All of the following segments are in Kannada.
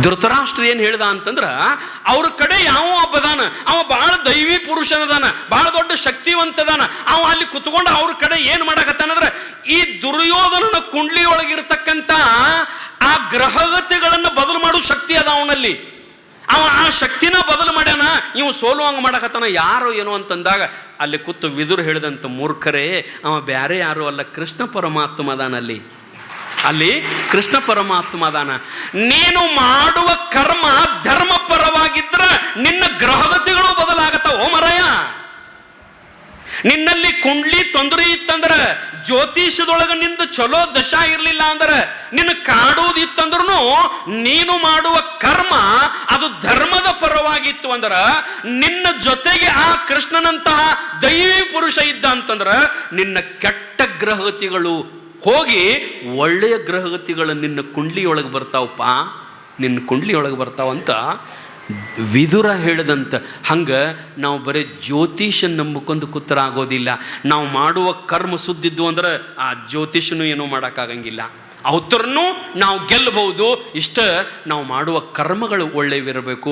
ಧೃತರಾಷ್ಟ್ರ ಏನು ಹೇಳ್ದ ಅಂತಂದ್ರೆ, ಅವ್ರ ಕಡೆ ಯಾವ ಒಬ್ಬದಾನ, ಅವ ಬಹಳ ದೈವಿ ಪುರುಷನದಾನ, ಬಹಳ ದೊಡ್ಡ ಶಕ್ತಿವಂತದಾನ, ಅವ ಅಲ್ಲಿ ಕುತ್ಕೊಂಡು ಅವ್ರ ಕಡೆ ಏನು ಮಾಡಕತ್ತಾನಂದ್ರೆ, ಈ ದುರ್ಯೋಧನನ ಕುಂಡ್ಲಿಯೊಳಗಿರ್ತಕ್ಕಂಥ ಆ ಗ್ರಹಗತಿಗಳನ್ನು ಬದಲು ಮಾಡೋ ಶಕ್ತಿ ಅದ ಅವನಲ್ಲಿ. ಅವ ಆ ಶಕ್ತಿನ ಬದಲು ಮಾಡ್ಯಾನ, ಇವು ಸೋಲುವಂಗೆ ಮಾಡಕತ್ತಾನ. ಯಾರು ಏನು ಅಂತಂದಾಗ ಅಲ್ಲಿ ಕೂತು ವಿದುರು ಹೇಳಿದಂಥ ಮೂರ್ಖರೇ, ಅವ ಬ್ಯಾರೆ ಯಾರು ಅಲ್ಲ, ಕೃಷ್ಣ ಪರಮಾತ್ಮ ಅದಾನಲ್ಲಿ. ಅಲ್ಲಿ ಕೃಷ್ಣ ಪರಮಾತ್ಮ ಅದಾನ. ನೀನು ಮಾಡುವ ಕರ್ಮ ಧರ್ಮ ಪರವಾಗಿದ್ರೆ ನಿನ್ನ ಗ್ರಹಗತಿಗಳು ಬದಲಾಗತ್ತಾವ. ಓ ಮರಯ, ನಿನ್ನಲ್ಲಿ ಕುಂಡ್ಲಿ ತೊಂದರೆ ಇತ್ತಂದ್ರೆ, ಜ್ಯೋತಿಷದೊಳಗೆ ನಿಂದ ಚಲೋ ದಶಾ ಇರಲಿಲ್ಲ ಅಂದ್ರೆ, ನಿನ್ನ ಕಾಡುವುದಿತ್ತಂದ್ರೂ ನೀನು ಮಾಡುವ ಕರ್ಮ ಅದು ಧರ್ಮದ ಪರವಾಗಿತ್ತು ಅಂದ್ರೆ, ನಿನ್ನ ಜೊತೆಗೆ ಆ ಕೃಷ್ಣನಂತಹ ದೈವಿ ಪುರುಷ ಇದ್ದ ಅಂತಂದ್ರೆ, ನಿನ್ನ ಕೆಟ್ಟ ಗ್ರಹಗತಿಗಳು ಹೋಗಿ ಒಳ್ಳೆಯ ಗ್ರಹಗತಿಗಳು ನಿನ್ನ ಕುಂಡ್ಲಿಯೊಳಗೆ ಬರ್ತಾವಪ್ಪ, ನಿನ್ನ ಕುಂಡ್ಲಿಯೊಳಗೆ ಬರ್ತಾವಂತ ವಿದುರ ಹೇಳಿದಂತ. ಹಂಗೆ ನಾವು ಬರೀ ಜ್ಯೋತಿಷ ನಂಬಿಕೊಂಡು ಕೂತರ ಆಗೋದಿಲ್ಲ. ನಾವು ಮಾಡುವ ಕರ್ಮ ಸುದ್ದಿದ್ದು ಅಂದ್ರೆ ಆ ಜ್ಯೋತಿಷನು ಏನೂ ಮಾಡೋಕ್ಕಾಗಂಗಿಲ್ಲ. ಅವತರನ್ನು ನಾವು ಗೆಲ್ಲಬಹುದು. ಇಷ್ಟ ನಾವು ಮಾಡುವ ಕರ್ಮಗಳು ಒಳ್ಳೆಯವಿರಬೇಕು.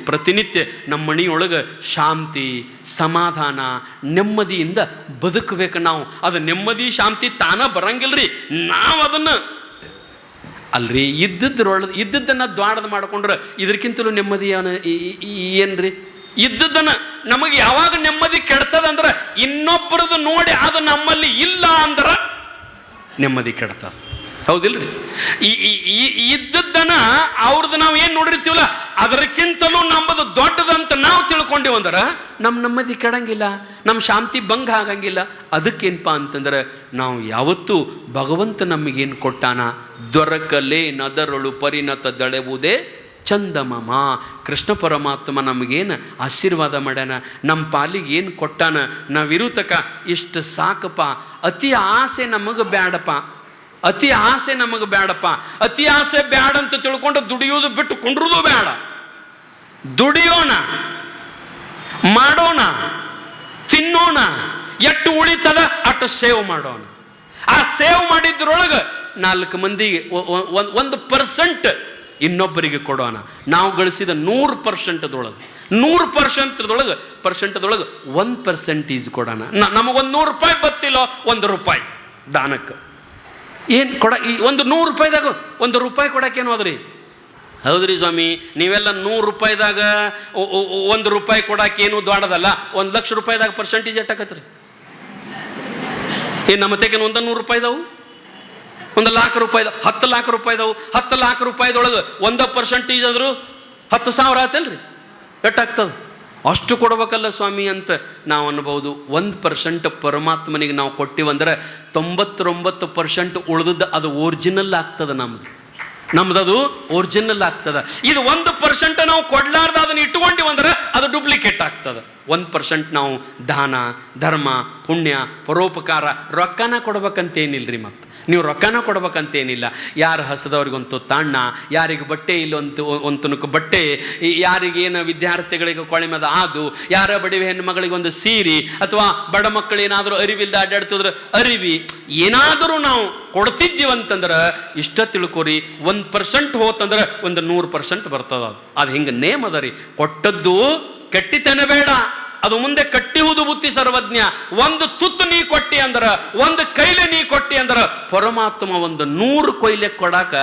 ಪ್ರತಿನಿತ್ಯ ನಮ್ಮ ಮನೆಯೊಳಗೆ ಶಾಂತಿ, ಸಮಾಧಾನ, ನೆಮ್ಮದಿಯಿಂದ ಬದುಕಬೇಕು ನಾವು. ಅದು ನೆಮ್ಮದಿ ಶಾಂತಿ ತಾನ ಬರಂಗಿಲ್ರಿ, ನಾವು ಅದನ್ನು ಅಲ್ರಿ ಇದ್ದದ್ದನ್ನು ದ್ವಾಡದ ಮಾಡ್ಕೊಂಡ್ರೆ ಇದಕ್ಕಿಂತಲೂ ನೆಮ್ಮದಿ ಏನ್ರಿ? ಇದ್ದದ್ದನ್ನು ನಮಗೆ ಯಾವಾಗ ನೆಮ್ಮದಿ ಕೆಡ್ತದಂದ್ರೆ, ಇನ್ನೊಬ್ಬರದು ನೋಡಿ ಅದು ನಮ್ಮಲ್ಲಿ ಇಲ್ಲ ಅಂದ್ರೆ ನೆಮ್ಮದಿ ಕೆಡ್ತದ. ಹೌದಿಲ್ರಿ? ಇದ್ದದ್ದನ್ನ ಅವ್ರದ್ದು ನಾವು ಏನು ನೋಡಿರ್ತೀವಲ್ಲ ಅದಕ್ಕಿಂತಲೂ ನಮ್ಮದು ದೊಡ್ಡದಂತ ನಾವು ತಿಳ್ಕೊಂಡಿವಂದ್ರೆ ನಮ್ಮ ನೆಮ್ಮದಿ ಕೆಡಂಗಿಲ್ಲ, ನಮ್ಮ ಶಾಂತಿ ಭಂಗ ಆಗಂಗಿಲ್ಲ. ಅದಕ್ಕೇನಪ್ಪ ಅಂತಂದ್ರೆ, ನಾವು ಯಾವತ್ತೂ ಭಗವಂತ ನಮಗೇನು ಕೊಟ್ಟಾನ, ದೊರಕಲೇ ನದರಳು ಪರಿಣತ ದಳೆವುದೇ ಚಂದಮಮ. ಕೃಷ್ಣ ಪರಮಾತ್ಮ ನಮಗೇನು ಆಶೀರ್ವಾದ ಮಾಡ್ಯಾನ, ನಮ್ಮ ಪಾಲಿಗೆ ಏನು ಕೊಟ್ಟಾನ, ನಾವಿರುತಕ ಇಷ್ಟು ಸಾಕಪ್ಪ. ಅತಿ ಆಸೆ ನಮಗೆ ಬ್ಯಾಡಪ್ಪ, ಅತಿ ಆಸೆ ನಮಗೆ ಬೇಡಪ್ಪ. ಅತಿ ಆಸೆ ಬ್ಯಾಡ ಅಂತ ತಿಳ್ಕೊಂಡು ದುಡಿಯೋದು ಬಿಟ್ಟು ಕುಂಡ್ರುದು ಬೇಡ. ದುಡಿಯೋಣ, ಮಾಡೋಣ, ತಿನ್ನೋಣ, ಎಷ್ಟು ಉಳಿತದ ಅಷ್ಟು ಸೇವ್ ಮಾಡೋಣ. ಆ ಸೇವ್ ಮಾಡಿದ್ರೊಳಗೆ 4 ಮಂದಿಗೆ 1% ಇನ್ನೊಬ್ಬರಿಗೆ ಕೊಡೋಣ. ನಾವು ಗಳಿಸಿದ 100%ದೊಳಗೆ 100%ದೊಳಗೆ 1% ಕೊಡೋಣ. ನಮಗೊಂದು 100 ರೂಪಾಯಿ ಬತ್ತಿಲ್ಲೋ, 1 ರೂಪಾಯಿ ದಾನಕ್ಕೆ ಏನು ಕೊಡ. ಈ ಒಂದು 100 ರೂಪಾಯಿದಾಗ 1 ರೂಪಾಯಿ ಕೊಡೋಕ್ಕೇನು ಹೋದ್ರಿ? ಹೌದ್ರಿ ಸ್ವಾಮಿ, ನೀವೆಲ್ಲ 100 ರೂಪಾಯಿದಾಗ 1 ರೂಪಾಯಿ ಕೊಡೋಕ್ಕೇನು ದೊಡ್ಡದಲ್ಲ. 1 ಲಕ್ಷ ರೂಪಾಯಿದಾಗ ಪರ್ಸೆಂಟೇಜ್ ಎಷ್ಟಾಕತ್ರಿ? ಏನು ನಮ್ಮ ತೆಗೇನು 100 ರೂಪಾಯಿದವು, 1 ಲಾಖ ರೂಪಾಯಿದವು, 10 ಲಾಖ ರೂಪಾಯಿದವು. 10 ಲಾಖ ರೂಪಾಯಿದೊಳಗೆ 1% ಅಂದರು 10,000 ಆತಲ್ರಿ, ಎಷ್ಟಾಗ್ತದೆ? ಅಷ್ಟು ಕೊಡ್ಬೇಕಲ್ಲ ಸ್ವಾಮಿ ಅಂತ ನಾವು ಅನ್ಬೋದು. 1% ಪರಮಾತ್ಮನಿಗೆ ನಾವು ಕೊಟ್ಟಿವಂದ್ರೆ 99% ಉಳಿದದ್ದು ಅದು ಒರಿಜಿನಲ್ ಆಗ್ತದೆ. ನಮ್ದದು ಒರಿಜಿನಲ್ ಆಗ್ತದೆ. ಇದು 1% ನಾವು ಕೊಡ್ಲಾರ್ದ ಅದನ್ನು ಇಟ್ಕೊಂಡಿವಂದ್ರೆ ಅದು ಡೂಪ್ಲಿಕೇಟ್ ಆಗ್ತದೆ. 1% ನಾವು ದಾನ, ಧರ್ಮ, ಪುಣ್ಯ, ಪರೋಪಕಾರ, ರೊಕ್ಕನ ಕೊಡ್ಬೇಕಂತೇನಿಲ್ರಿ. ಮತ್ತು ನೀವು ರೊಕ್ಕನ ಕೊಡ್ಬೇಕಂತೇನಿಲ್ಲ. ಯಾರು ಹಸದವ್ರಿಗೊಂದು ತಾಣ್ಣ, ಯಾರಿಗೆ ಬಟ್ಟೆ ಇಲ್ಲೊಂದು ತುಣುಕು ಬಟ್ಟೆ, ಯಾರಿಗೇನು ವಿದ್ಯಾರ್ಥಿಗಳಿಗೆ ಕೊಳೆಮದ ಆದು, ಯಾರ ಬಡಿವೆ ಹೆಣ್ಣು ಮಗಳಿಗೊಂದು ಸೀರೆ, ಅಥವಾ ಬಡ ಮಕ್ಕಳು ಏನಾದರೂ ಅರಿವಿಲ್ದ ಅಡ್ಡಾಡ್ತಿದ್ರೆ ಅರಿವಿ, ಏನಾದರೂ ನಾವು ಕೊಡ್ತಿದ್ದೀವಂತಂದ್ರೆ ಇಷ್ಟ ತಿಳ್ಕೊರಿ. 1% ಹೋತಂದ್ರೆ 100% ಬರ್ತದ. ಅದು ಹಿಂಗೆ ನೇಮ್ ಅದ ರೀ. ಕೊಟ್ಟದ್ದು ಕೆಟ್ಟಿತನ ಬೇಡ, ಅದು ಮುಂದೆ ಕಟ್ಟಿಹುದು ಬುತ್ತಿ ಸರ್ವಜ್ಞ. 1 ತುತ್ತು ನೀ ಕೊಟ್ಟಿ ಅಂದ್ರೆ, 1 ಕೈಲೆ ನೀ ಕೊಟ್ಟಿ ಅಂದ್ರೆ, ಪರಮಾತ್ಮ 100 ಕೊಯ್ಲೆ ಕೊಡಾಕ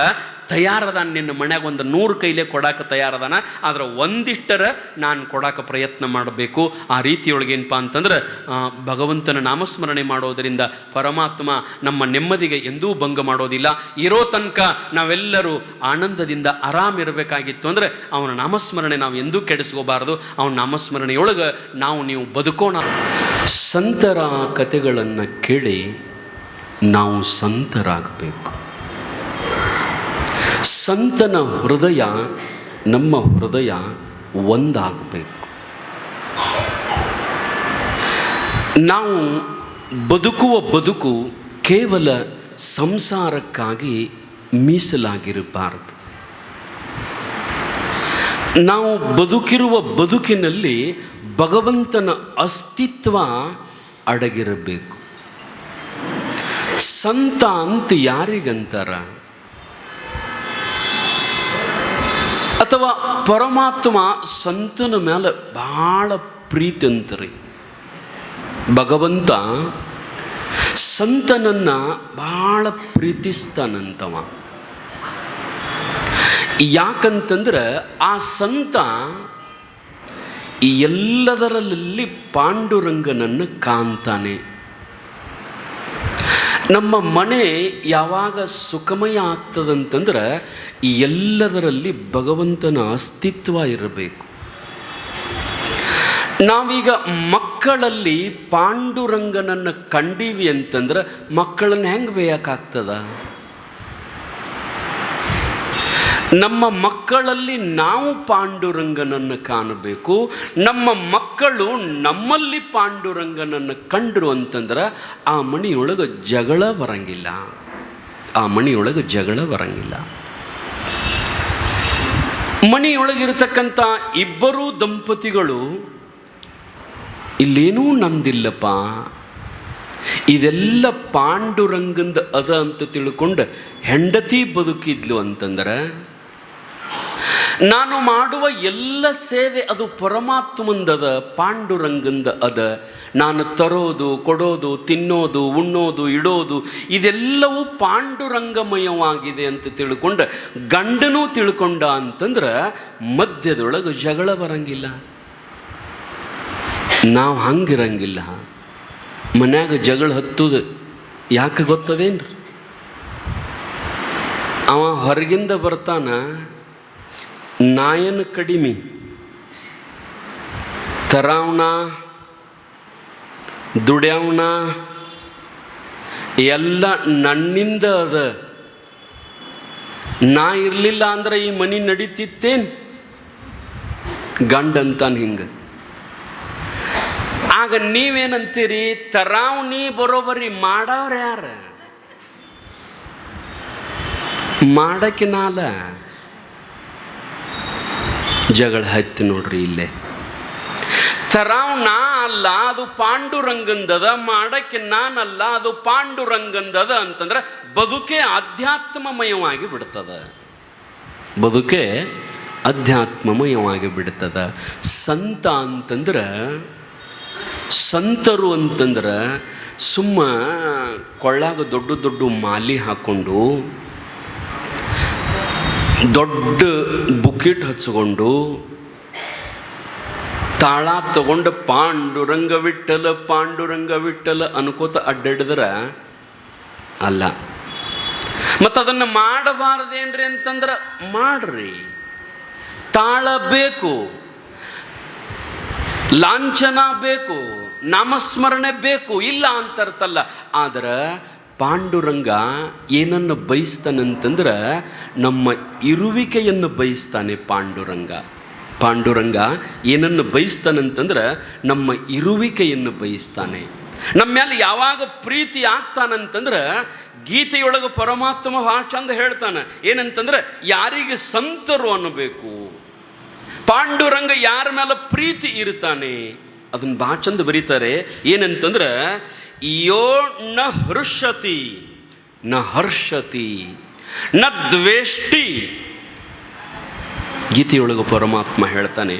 ತಯಾರದಾನ. ನಿನ್ನ ಮನ್ಯಾಗ 100 ಕೈಲೆ ಕೊಡಾಕ ತಯಾರದಾನ. ಆದ್ರೆ ಒಂದಿಷ್ಟರ ನಾನು ಕೊಡಾಕ ಪ್ರಯತ್ನ ಮಾಡಬೇಕು. ಆ ರೀತಿಯೊಳಗೆ ಏನಪ್ಪ ಅಂತಂದ್ರೆ, ಭಗವಂತನ ನಾಮಸ್ಮರಣೆ ಮಾಡೋದರಿಂದ ಪರಮಾತ್ಮ ನಮ್ಮ ನೆಮ್ಮದಿಗೆ ಎಂದೂ ಭಂಗ ಮಾಡೋದಿಲ್ಲ. ಇರೋ ತನಕ ನಾವೆಲ್ಲರೂ ಆನಂದದಿಂದ ಆರಾಮಿರಬೇಕಾಗಿತ್ತು ಅಂದರೆ ಅವನ ನಾಮಸ್ಮರಣೆ ನಾವು ಎಂದೂ ಕೆಡಿಸ್ಕೋಬಾರ್ದು. ಅವನ ನಾಮಸ್ಮರಣೆಯೊಳಗೆ ನೀವು ಬದುಕೋಣ. ಸಂತರ ಕಥೆಗಳನ್ನು ಕೇಳಿ ನಾವು ಸಂತರಾಗಬೇಕು. ಸಂತನ ಹೃದಯ ನಮ್ಮ ಹೃದಯ ಒಂದಾಗಬೇಕು. ನಾವು ಬದುಕುವ ಬದುಕು ಕೇವಲ ಸಂಸಾರಕ್ಕಾಗಿ ಮೀಸಲಾಗಿರಬಾರದು. ನಾವು ಬದುಕಿರುವ ಬದುಕಿನಲ್ಲಿ ಭಗವಂತನ ಅಸ್ತಿತ್ವ ಅಡಗಿರಬೇಕು. ಸಂತ ಅಂತ ಯಾರಿಗಂತಾರ? ಅಥವಾ ಪರಮಾತ್ಮ ಸಂತನ ಮೇಲೆ ಭಾಳ ಪ್ರೀತಿ ಅಂತ್ರಿ. ಭಗವಂತ ಸಂತನನ್ನು ಭಾಳ ಪ್ರೀತಿಸ್ತಾನಂತವ. ಯಾಕಂತಂದ್ರೆ ಆ ಸಂತ ಎಲ್ಲದರಲ್ಲಿ ಪಾಂಡುರಂಗನನ್ನು ಕಾಣ್ತಾನೆ. ನಮ್ಮ ಮನೆ ಯಾವಾಗ ಸುಖಮಯ ಆಗ್ತದಂತಂದ್ರೆ ಎಲ್ಲದರಲ್ಲಿ ಭಗವಂತನ ಅಸ್ತಿತ್ವ ಇರಬೇಕು. ನಾವೀಗ ಮಕ್ಕಳಲ್ಲಿ ಪಾಂಡುರಂಗನನ್ನು ಕಂಡೀವಿ ಅಂತಂದ್ರೆ ಮಕ್ಕಳನ್ನು ಹೆಂಗೆ ಬೇಯಕ್ಕಾಗ್ತದ? ನಮ್ಮ ಮಕ್ಕಳಲ್ಲಿ ನಾವು ಪಾಂಡುರಂಗನನ್ನು ಕಾಣಬೇಕು. ನಮ್ಮ ಮಕ್ಕಳು ನಮ್ಮಲ್ಲಿ ಪಾಂಡುರಂಗನನ್ನು ಕಂಡ್ರು ಅಂತಂದ್ರೆ ಆ ಮನೆಯೊಳಗೆ ಜಗಳ ಬರಂಗಿಲ್ಲ. ಆ ಮನೆಯೊಳಗೆ ಜಗಳ ಬರಂಗಿಲ್ಲ. ಮನೆಯೊಳಗಿರ್ತಕ್ಕಂಥ ಇಬ್ಬರೂ ದಂಪತಿಗಳು ಇಲ್ಲೇನೂ ನಂದಿಲ್ಲಪ್ಪ, ಇದೆಲ್ಲ ಪಾಂಡುರಂಗಂದ ಅದ ಅಂತ ತಿಳ್ಕೊಂಡು ಹೆಂಡತಿ ಬದುಕಿದ್ಲು ಅಂತಂದ್ರೆ, ನಾನು ಮಾಡುವ ಎಲ್ಲ ಸೇವೆ ಅದು ಪರಮಾತ್ಮಂದದ, ಪಾಂಡುರಂಗಂದ ಅದ. ನಾನು ತರೋದು, ಕೊಡೋದು, ತಿನ್ನೋದು, ಉಣ್ಣೋದು, ಇಡೋದು ಇದೆಲ್ಲವೂ ಪಾಂಡುರಂಗಮಯವಾಗಿದೆ ಅಂತ ತಿಳ್ಕೊಂಡು ಗಂಡನೂ ತಿಳ್ಕೊಂಡ ಅಂತಂದ್ರೆ ಮಧ್ಯದೊಳಗೆ ಜಗಳ ಬರಂಗಿಲ್ಲ. ನಾವು ಹಂಗಿರಂಗಿಲ್ಲ. ಮನ್ಯಾಗ ಜಗಳ ಹತ್ತುದು ಯಾಕೆ ಗೊತ್ತದೇನ್ರಿ? ಅವ ಹೊರಗಿಂದ ಬರ್ತಾನ, ನಾಯನ ಕಡಿಮೆ ತರಾವಣ ದುಡ್ಯಾವಣ ಎಲ್ಲ ನನ್ನಿಂದ ಅದ. ನಾ ಇರಲಿಲ್ಲ ಅಂದ್ರೆ ಈ ಮನೆ ನಡೀತಿತ್ತೇನು? ಗಂಡಂತಾನ ಹಿಂಗೆ. ಆಗ ನೀವೇನಂತೀರಿ? ತರಾವಣಿ ಬರೋಬರಿ ಮಾಡವ್ರ ಯಾರ? ಮಾಡಕ್ಕೆ ನಾಲ ಜಗಳ ಹತ್ತಿ ನೋಡ್ರಿ. ಇಲ್ಲೇ ತರಾವಣ ಅಲ್ಲ, ಅದು ಪಾಂಡುರಂಗಂದದ. ಮಾಡಕ್ಕೆ ನಾನಲ್ಲ, ಅದು ಪಾಂಡುರಂಗಂದದ ಅಂತಂದ್ರೆ ಬದುಕೆ ಅಧ್ಯಾತ್ಮಮಯವಾಗಿ ಬಿಡ್ತದ. ಬದುಕೆ ಅಧ್ಯಾತ್ಮಮಯವಾಗಿ ಬಿಡ್ತದ. ಸಂತ ಅಂತಂದ್ರೆ, ಸಂತರು ಅಂತಂದ್ರೆ ಸುಮ್ಮ ಕೊಳ್ಳಾಗ ದೊಡ್ಡ ದೊಡ್ಡ ಮಾಲಿ ಹಾಕ್ಕೊಂಡು, ದೊಡ್ಡ ಬುಕಿಟ್ ಹಚ್ಕೊಂಡು, ತಾಳ ತಗೊಂಡು ಪಾಂಡುರಂಗ ವಿಠಲ ಪಾಂಡುರಂಗ ವಿಠಲ ಅನ್ಕೋತ ಅಡ್ಡಾಡಿದ್ರೆ ಅಲ್ಲ. ಮತ್ತು ಅದನ್ನು ಮಾಡಬಾರ್ದೇನ್ರಿ ಅಂತಂದ್ರೆ ಮಾಡ್ರಿ. ತಾಳ ಬೇಕು, ಲಾಂಛನ ಬೇಕು, ನಾಮಸ್ಮರಣೆ ಬೇಕು, ಇಲ್ಲ ಅಂತರ್ತಲ್ಲ. ಆದರೆ ಪಾಂಡುರಂಗ ಏನನ್ನು ಬಯಸ್ತಾನಂತಂದ್ರೆ ನಮ್ಮ ಇರುವಿಕೆಯನ್ನು ಬಯಸ್ತಾನೆ. ಪಾಂಡುರಂಗ ಏನನ್ನು ಬಯಸ್ತಾನಂತಂದ್ರೆ ನಮ್ಮ ಇರುವಿಕೆಯನ್ನು ಬಯಸ್ತಾನೆ. ನಮ್ಮ ಮೇಲೆ ಯಾವಾಗ ಪ್ರೀತಿ ಆಗ್ತಾನಂತಂದ್ರೆ ಗೀತೆಯೊಳಗೆ ಪರಮಾತ್ಮ ಭಾಳ ಚಂದ ಹೇಳ್ತಾನೆ. ಏನಂತಂದ್ರೆ ಯಾರಿಗೆ ಸಂತರು ಅನ್ನಬೇಕು. ಪಾಂಡುರಂಗ ಯಾರ ಮೇಲೆ ಪ್ರೀತಿ ಇರ್ತಾನೆ ಅದನ್ನು ಭಾಳ ಚಂದ ಬರೀತಾರೆ. ಏನಂತಂದ್ರೆ ಯೋ ನ ಹೃಷ್ಯತಿ ನ ಹರ್ಷತಿ ನ ದ್ವೇಷ್ಟಿ. ಗೀತೆಯೊಳಗೆ ಪರಮಾತ್ಮ ಹೇಳ್ತಾನೆ,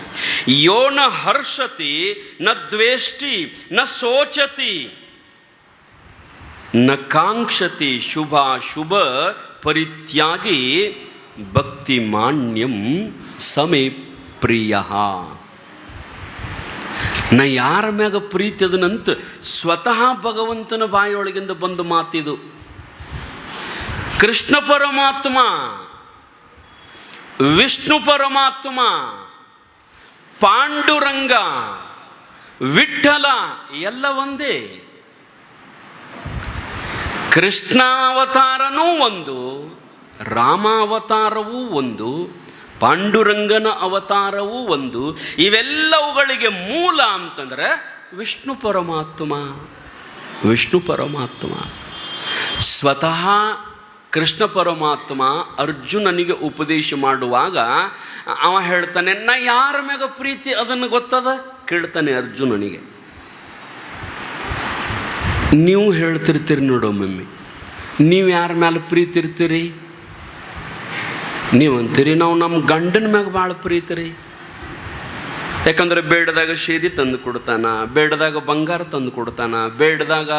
ಯೋ ನ ಹರ್ಷತಿ ನ ದ್ವೇಷ್ಟಿ ನ ಶೋಚತಿ ನ ಕಾಂಕ್ಷತಿ ಶುಭ ಪರಿತ್ಯಾಗಿ ಭಕ್ತಿ ಮಾನ್ಯಂ ಸಮೇ ಪ್ರಿಯ. ನಾ ಯಾರ ಮ್ಯಾಗ ಪ್ರೀತಿ ಅದನಂತ ಸ್ವತಃ ಭಗವಂತನ ಬಾಯಿಯೊಳಗಿಂದ ಬಂದ ಮಾತಿದು. ಕೃಷ್ಣ ಪರಮಾತ್ಮ, ವಿಷ್ಣು ಪರಮಾತ್ಮ, ಪಾಂಡುರಂಗ, ವಿಠ್ಠಲ ಎಲ್ಲ ಒಂದೇ. ಕೃಷ್ಣ ಅವತಾರನೂ ಒಂದು, ರಾಮಾವತಾರವೂ ಒಂದು, ಪಾಂಡುರಂಗನ ಅವತಾರವೂ ಒಂದು. ಇವೆಲ್ಲವುಗಳಿಗೆ ಮೂಲ ಅಂತಂದರೆ ವಿಷ್ಣು ಪರಮಾತ್ಮ. ಸ್ವತಃ ಕೃಷ್ಣ ಪರಮಾತ್ಮ ಅರ್ಜುನನಿಗೆ ಉಪದೇಶ ಮಾಡುವಾಗ ಅವ ಹೇಳ್ತಾನೆ, ನಾ ಯಾರ ಮ್ಯಾಗ ಪ್ರೀತಿ ಅದನ್ನು ಗೊತ್ತದ ಕೇಳ್ತಾನೆ ಅರ್ಜುನನಿಗೆ. ನೀವು ಹೇಳ್ತಿರ್ತೀರಿ ನೋಡೊಮ್ಮೆ, ನೀವು ಯಾರ ಮೇಲೆ ಪ್ರೀತಿ ಇರ್ತೀರಿ? ನೀವು ಅಂತೀರಿ ನಾವು ನಮ್ಮ ಗಂಡನ ಮ್ಯಾಗ ಭಾಳ ಪ್ರೀತಿ ರೀ. ಯಾಕಂದ್ರೆ ಬೇಡದಾಗ ಸೀರೆ ತಂದು ಕೊಡ್ತಾನ, ಬೇಡದಾಗ ಬಂಗಾರ ತಂದು ಕೊಡ್ತಾನ, ಬೇಡದಾಗ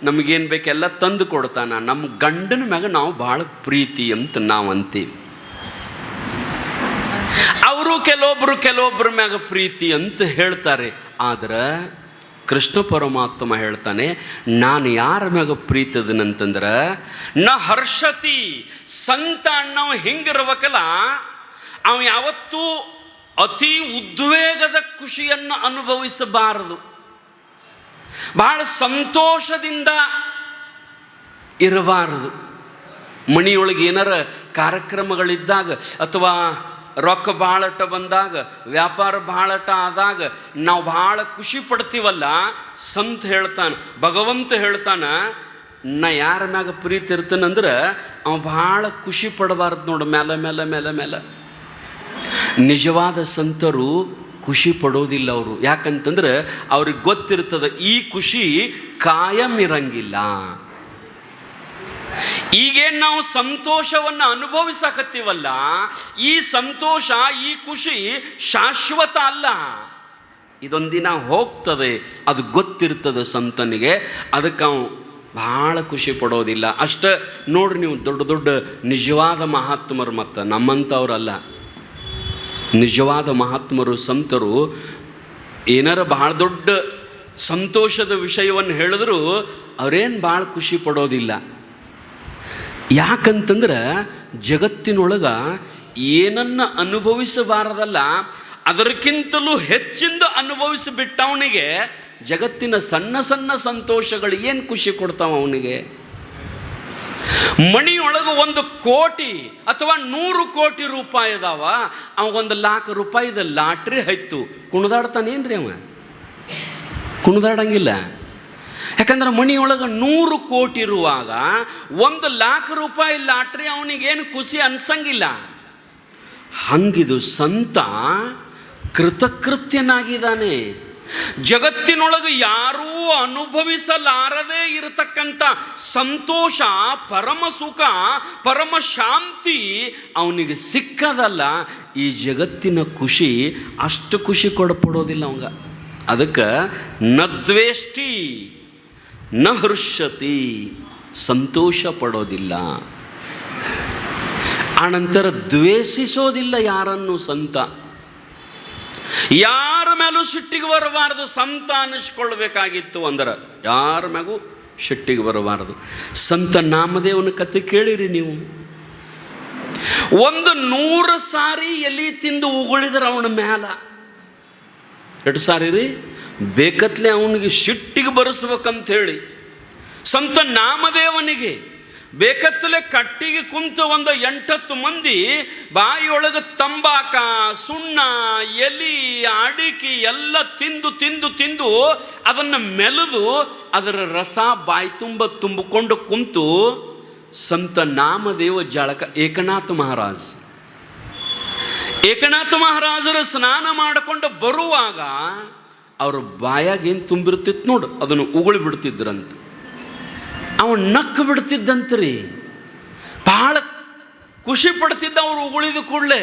ನಮಗೇನು ಬೇಕೆಲ್ಲ ತಂದು ಕೊಡ್ತಾನ. ನಮ್ಮ ಗಂಡನ ಮ್ಯಾಗ ನಾವು ಭಾಳ ಪ್ರೀತಿ ಅಂತ ನಾವು ಅಂತೀವಿ. ಅವರು ಕೆಲವೊಬ್ಬರ ಮ್ಯಾಗ ಪ್ರೀತಿ ಅಂತ ಹೇಳ್ತಾರೆ. ಆದ್ರೆ ಕೃಷ್ಣ ಪರಮಾತ್ಮ ಹೇಳ್ತಾನೆ, ನಾನು ಯಾರ ಮ್ಯಾಗ ಪ್ರೀತಿ ಅದನಂತಂದ್ರೆ ನ ಹರ್ಷತಿ. ಸಂತ ಅಣ್ಣವ ಹೆಂಗಿರ್ಬೇಕಲ್ಲ, ಅವ ಯಾವತ್ತೂ ಅತಿ ಉದ್ವೇಗದ ಖುಷಿಯನ್ನು ಅನುಭವಿಸಬಾರದು. ಬಹಳ ಸಂತೋಷದಿಂದ ಇರಬಾರದು. ಮನೆಯೊಳಗೆ ಏನಾರ ಕಾರ್ಯಕ್ರಮಗಳಿದ್ದಾಗ ಅಥವಾ ರೊಕ್ಕ ಭಾಳಟ ಬಂದಾಗ, ವ್ಯಾಪಾರ ಭಾಳಟ ಆದಾಗ ನಾವು ಭಾಳ ಖುಷಿ ಪಡ್ತೀವಲ್ಲ, ಸಂತ ಹೇಳ್ತಾನೆ, ಭಗವಂತ ಹೇಳ್ತಾನೆ, ನಾ ಯಾರ ಮ್ಯಾಗ ಪ್ರೀತಿ ಇರ್ತಾನಂದ್ರೆ ಅವ ಭಾಳ ಖುಷಿ ಪಡಬಾರ್ದು ನೋಡು. ಮೇಲೆ ನಿಜವಾದ ಸಂತರು ಖುಷಿ ಪಡೋದಿಲ್ಲ ಅವರು. ಯಾಕಂತಂದ್ರೆ ಅವ್ರಿಗೆ ಗೊತ್ತಿರ್ತದೆ ಈ ಖುಷಿ ಕಾಯಂ ಇರಂಗಿಲ್ಲ. ಈಗೇನು ನಾವು ಸಂತೋಷವನ್ನು ಅನುಭವಿಸಕತ್ತೀವಲ್ಲ, ಈ ಸಂತೋಷ, ಈ ಖುಷಿ ಶಾಶ್ವತ ಅಲ್ಲ. ಇದೊಂದಿನ ಹೋಗ್ತದೆ, ಅದು ಗೊತ್ತಿರ್ತದೆ ಸಂತನಿಗೆ. ಅದಕ್ಕೆ ಅವನು ಭಾಳ ಖುಷಿ ಪಡೋದಿಲ್ಲ. ಅಷ್ಟೇ ನೋಡ್ರಿ ನೀವು, ದೊಡ್ಡ ದೊಡ್ಡ ನಿಜವಾದ ಮಹಾತ್ಮರು, ಮತ್ತು ನಮ್ಮಂಥವ್ರಲ್ಲ, ನಿಜವಾದ ಮಹಾತ್ಮರು ಸಂತರು ಏನಾರ ಭಾಳ ದೊಡ್ಡ ಸಂತೋಷದ ವಿಷಯವನ್ನು ಹೇಳಿದ್ರು ಅವರೇನು ಭಾಳ ಖುಷಿ ಪಡೋದಿಲ್ಲ. ಯಾಕಂತಂದ್ರೆ ಜಗತ್ತಿನೊಳಗೆ ಏನನ್ನು ಅನುಭವಿಸಬಾರದಲ್ಲ ಅದಕ್ಕಿಂತಲೂ ಹೆಚ್ಚಿಂದ ಅನುಭವಿಸಿಬಿಟ್ಟವನಿಗೆ ಜಗತ್ತಿನ ಸಣ್ಣ ಸಣ್ಣ ಸಂತೋಷಗಳು ಏನು ಖುಷಿ ಕೊಡ್ತಾವ ಅವನಿಗೆ. ಮಣಿಯೊಳಗೆ 1 ಕೋಟಿ ಅಥವಾ 100 ಕೋಟಿ ರೂಪಾಯಿ ಅದಾವ, ಅವ 1 ಲಕ್ಷ ರೂಪಾಯಿದ ಲಾಟ್ರಿ ಹೈತು, ಕುಣಿದಾಡ್ತಾನೇನ್ರಿ ಅವ? ಕುಣಿದಾಡಂಗಿಲ್ಲ. ಯಾಕಂದ್ರೆ ಮಣಿಯೊಳಗೆ 100 ಕೋಟಿ ಇರುವಾಗ 1 ಲಕ್ಷ ರೂಪಾಯಿ ಲಾಟ್ರಿ ಅವನಿಗೇನು ಖುಷಿ ಅನ್ಸಂಗಿಲ್ಲ. ಹಂಗಿದು ಸಂತ ಕೃತಕೃತ್ಯನಾಗಿದ್ದಾನೆ. ಜಗತ್ತಿನೊಳಗೆ ಯಾರೂ ಅನುಭವಿಸಲಾರದೇ ಇರತಕ್ಕಂಥ ಸಂತೋಷ, ಪರಮ ಸುಖ, ಪರಮ ಶಾಂತಿ ಅವನಿಗೆ ಸಿಕ್ಕದಲ್ಲ. ಈ ಜಗತ್ತಿನ ಖುಷಿ ಅಷ್ಟು ಖುಷಿ ಕೊಡಪಡೋದಿಲ್ಲ ಅವಂಗ. ಅದಕ್ಕೆ ನ ದ್ವೇಷ್ಟಿ ನ ಹರ್ಷತಿ, ಸಂತೋಷ ಪಡೋದಿಲ್ಲ. ಆನಂತರ ದ್ವೇಷಿಸೋದಿಲ್ಲ ಯಾರನ್ನು ಸಂತ. ಯಾರ ಮೇಲೂ ಸಿಟ್ಟಿಗೆ ಬರಬಾರದು. ಸಂತ ಅನ್ನಿಸ್ಕೊಳ್ಬೇಕಾಗಿತ್ತು ಅಂದ್ರೆ ಯಾರ ಮ್ಯಾಗೂ ಸಿಟ್ಟಿಗೆ ಬರಬಾರದು. ಸಂತ ನಾಮದೇವನ ಕತೆ ಕೇಳಿರಿ ನೀವು. 100 ಸಾರಿ ಎಲಿ ತಿಂದು ಉಗುಳಿದ್ರೆ ಅವನ ಮ್ಯಾಲ 2 ಸಾರಿ ರೀ ಬೇಕತ್ಲೆ ಅವನಿಗೆ ಸಿಟ್ಟಿಗೆ ಬರೆಸ್ಬೇಕಂತ ಹೇಳಿ ಸಂತ ನಾಮದೇವನಿಗೆ ಬೇಕತ್ತಲೆ ಕಟ್ಟಿಗೆ ಕುಂತು 8-10 ಮಂದಿ ಬಾಯಿಯೊಳಗೆ ತಂಬಾಕ, ಸುಣ್ಣ, ಎಲಿ, ಅಡಿಕೆ ಎಲ್ಲ ತಿಂದು ತಿಂದು ತಿಂದು ಅದನ್ನು ಮೆಲೆದು ಅದರ ರಸ ಬಾಯಿ ತುಂಬಿಕೊಂಡು ಕುಂತು ಸಂತ ನಾಮದೇವ ಜಾಳಕ ಏಕನಾಥ ಮಹಾರಾಜರ ಸ್ನಾನ ಮಾಡಿಕೊಂಡು ಬರುವಾಗ ಅವ್ರ ಬಾಯಾಗ ಏನು ತುಂಬಿರ್ತಿತ್ತು ನೋಡು, ಅದನ್ನು ಉಗುಳಿ ಬಿಡ್ತಿದ್ರಂತ. ಅವನು ನಕ್ಕು ಬಿಡ್ತಿದ್ದಂತ್ರಿ. ಭಾಳ ಖುಷಿ ಪಡ್ತಿದ್ದ ಅವ್ರು ಉಗುಳಿದ ಕೂಡಲೇ.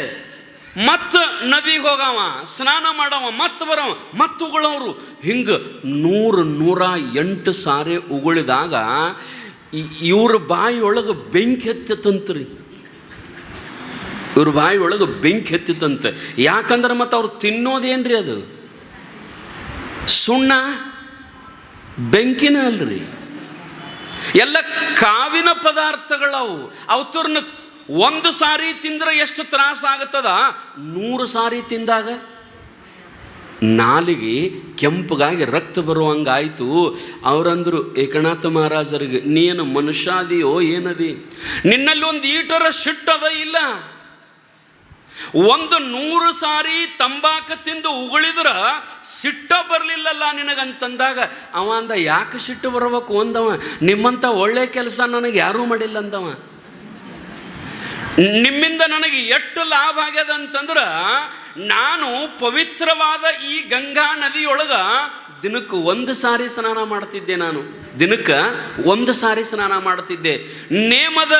ಮತ್ತು ನದಿಗೆ ಹೋಗವ, ಸ್ನಾನ ಮಾಡವ, ಮತ್ತು ಬರವ, ಮತ್ತು ಉಗುಳವರು. ಹಿಂಗೆ 108 ಸಾರಿ ಉಗುಳಿದಾಗ ಇವ್ರ ಬಾಯಿಯೊಳಗೆ ಬೆಂಕಿ ಹತ್ತಂತ್ರಿ. ಇವ್ರ ಬಾಯಿಯೊಳಗೆ ಬೆಂಕಿ ಹತ್ತಿತ್ತಂತೆ. ಯಾಕಂದ್ರೆ ಮತ್ತು ಅವ್ರು ತಿನ್ನೋದೇನ್ರಿ ಅದು ಸುಣ್ಣ, ಬೆಂಕಿನ ಅಲ್ರಿ, ಎಲ್ಲ ಕಾವಿನ ಪದಾರ್ಥಗಳವು. ಅವತರನ್ನ 1 ಸಾರಿ ತಿಂದ್ರೆ ಎಷ್ಟು ತ್ರಾಸ ಆಗುತ್ತದ, 100 ಸಾರಿ ತಿಂದಾಗ ನಾಲಿಗೆ ಕೆಂಪಗಾಗಿ ರಕ್ತ ಬರುವಂಗಾಯ್ತು. ಅವರಂದರು ಏಕನಾಥ ಮಹಾರಾಜರಿಗೆ, ನೀನು ಮನುಷ್ಯಾದಿಯೋ ಏನದಿ, ನಿನ್ನಲ್ಲಿ 1 ಈಟರ ಸಿಟ್ಟದ ಇಲ್ಲ. 100 ಸಾರಿ ತಂಬಾಕ ತಿಂದು ಉಗುಳಿದ್ರ ಸಿಟ್ಟ ಬರಲಿಲ್ಲಲ್ಲ ನಿನಗಂತಂದಾಗ ಅವ ಅಂದ, ಯಾಕೆ ಸಿಟ್ಟು ಬರಬೇಕು ಅಂದವ, ನಿಮ್ಮಂಥ ಒಳ್ಳೆ ಕೆಲಸ ನನಗೆ ಯಾರೂ ಮಾಡಿಲ್ಲ ಅಂದವ. ನಿಮ್ಮಿಂದ ನನಗೆ ಎಷ್ಟು ಲಾಭ ಆಗ್ಯದ ಅಂತಂದ್ರೆ, ನಾನು ಪವಿತ್ರವಾದ ಈ ಗಂಗಾ ನದಿಯೊಳಗೆ ದಿನಕ್ಕೆ 1 ಸಾರಿ ಸ್ನಾನ ಮಾಡ್ತಿದ್ದೆ. ನಾನು ದಿನಕ್ಕೆ 1 ಸಾರಿ ಸ್ನಾನ ಮಾಡ್ತಿದ್ದೆ. ನೇಮದ